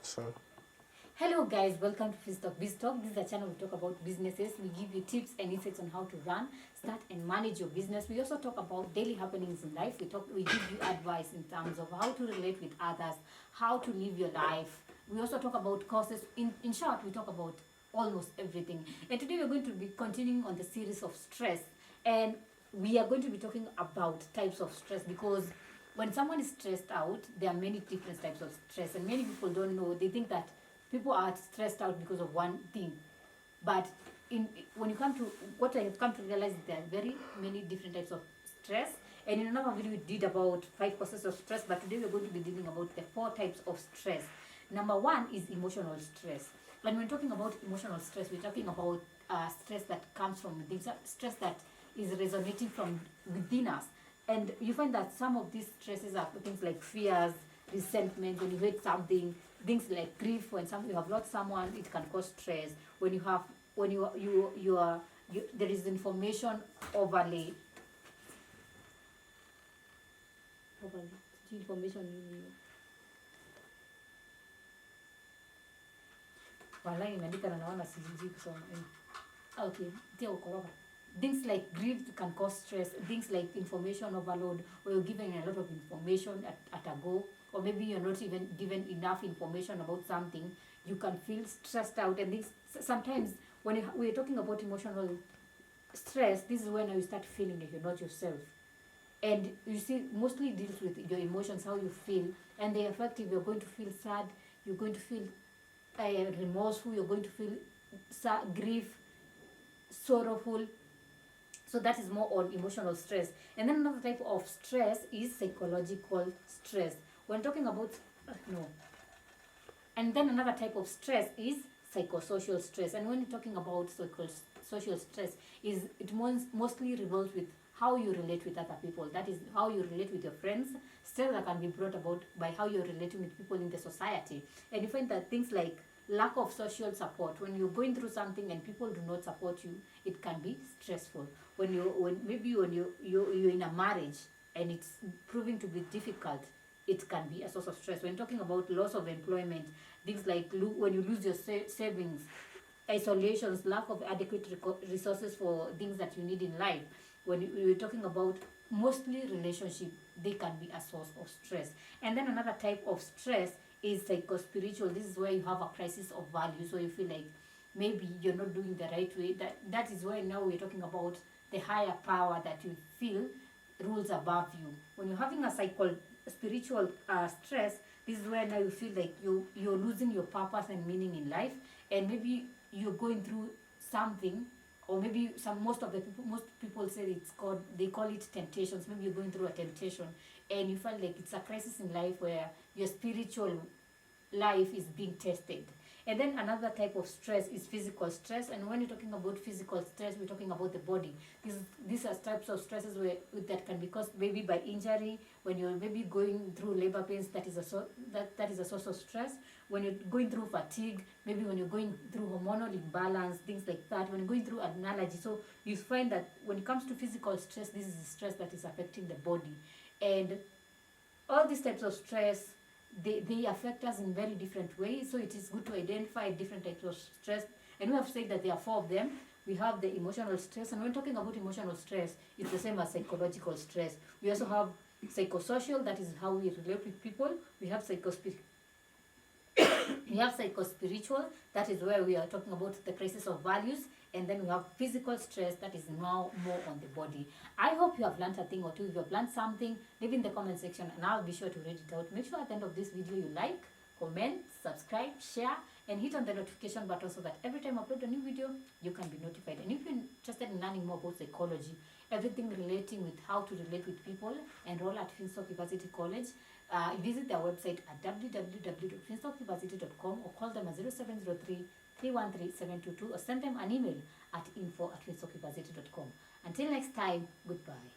Action. Hello guys, welcome to Biztalk. Biztalk, this is a channel we talk about businesses. We give you tips and insights on how to run, start and manage your business. We also talk about daily happenings in life. We give you advice in terms of how to relate with others, how to live your life. We also talk about courses. In short, we talk about almost everything. And today we're going to be continuing on the series of stress. And we are going to be talking about types of stress, because when someone is stressed out, there are many different types of stress, and many people don't know. They think that people are stressed out because of one thing, but when you come to what I have come to realize, there are very many different types of stress. And in another video we did about 5 causes of stress, but today we're going to be dealing about the 4 types of stress. Number 1 is emotional stress. When we're talking about emotional stress, we're talking about stress that comes from within, stress that is resonating from within us. And you find that some of these stresses are things like fears, resentment, when you hate something, things like grief, when you have lost someone, it can cause stress. When there is information overlay. Information walai imeandika na naona sijui kusoma. Okay, ndio uko. Things like grief can cause stress. Things like information overload, where you're given a lot of information at a go, or maybe you're not even given enough information about something. You can feel stressed out, and this sometimes when we're talking about emotional stress, this is when you start feeling like you're not yourself. And you see, mostly deals with your emotions, how you feel, and they affect if you're going to feel sad, you're going to feel remorseful, you're going to feel sad, grief, sorrowful. So that is more on emotional stress. And then another type of stress is psychological stress. When talking about And then another type of stress is psychosocial stress. And when you're talking about social stress, it mostly revolves with how you relate with other people. That is how you relate with your friends. Stress that can be brought about by how you're relating with people in the society. And you find that things like lack of social support, when you're going through something and people do not support you, it can be stressful. When you're in a marriage and it's proving to be difficult, it can be a source of stress. When talking about loss of employment, things like when you lose your savings, isolations, lack of adequate resources for things that you need in life. When you're talking about mostly relationship, they can be a source of stress. And then another type of stress is psycho-spiritual. This is where you have a crisis of value, so you feel like maybe you're not doing the right way. That is why now we're talking about the higher power that you feel rules above you. When you're having a spiritual stress, this is where now you feel like you're losing your purpose and meaning in life, and maybe you're going through something, or maybe most people say they call it temptations. Maybe you're going through a temptation and you feel like it's a crisis in life where your spiritual life is being tested. And then another type of stress is physical stress. And when you're talking about physical stress, we're talking about the body. These are types of stresses that can be caused maybe by injury. When you're maybe going through labor pains, that is a source of stress. When you're going through fatigue, maybe when you're going through hormonal imbalance, things like that. When you're going through an allergy. So you find that when it comes to physical stress, this is the stress that is affecting the body. And all these types of stress, they affect us in very different ways. So it is good to identify different types of stress. And we have said that there are 4 of them. We have the emotional stress. And when talking about emotional stress, it's the same as psychological stress. We also have psychosocial, that is how we relate with people. We have psychospiritual, that is where we are talking about the crisis of values. And then we have physical stress, that is now more on the body. I hope you have learned a thing or two. If you have learned something, leave in the comment section and I'll be sure to read it out. Make sure at the end of this video you like, comment, subscribe, share, and hit on the notification button so that every time I upload a new video, you can be notified. And if you're interested in learning more about psychology, everything relating with how to relate with people, enroll at Finstock University College. Visit their website at www.finstockuniversity.com or call them at 0703 313 722 or send them an email at info@finstockuniversity.com. Until next time, goodbye.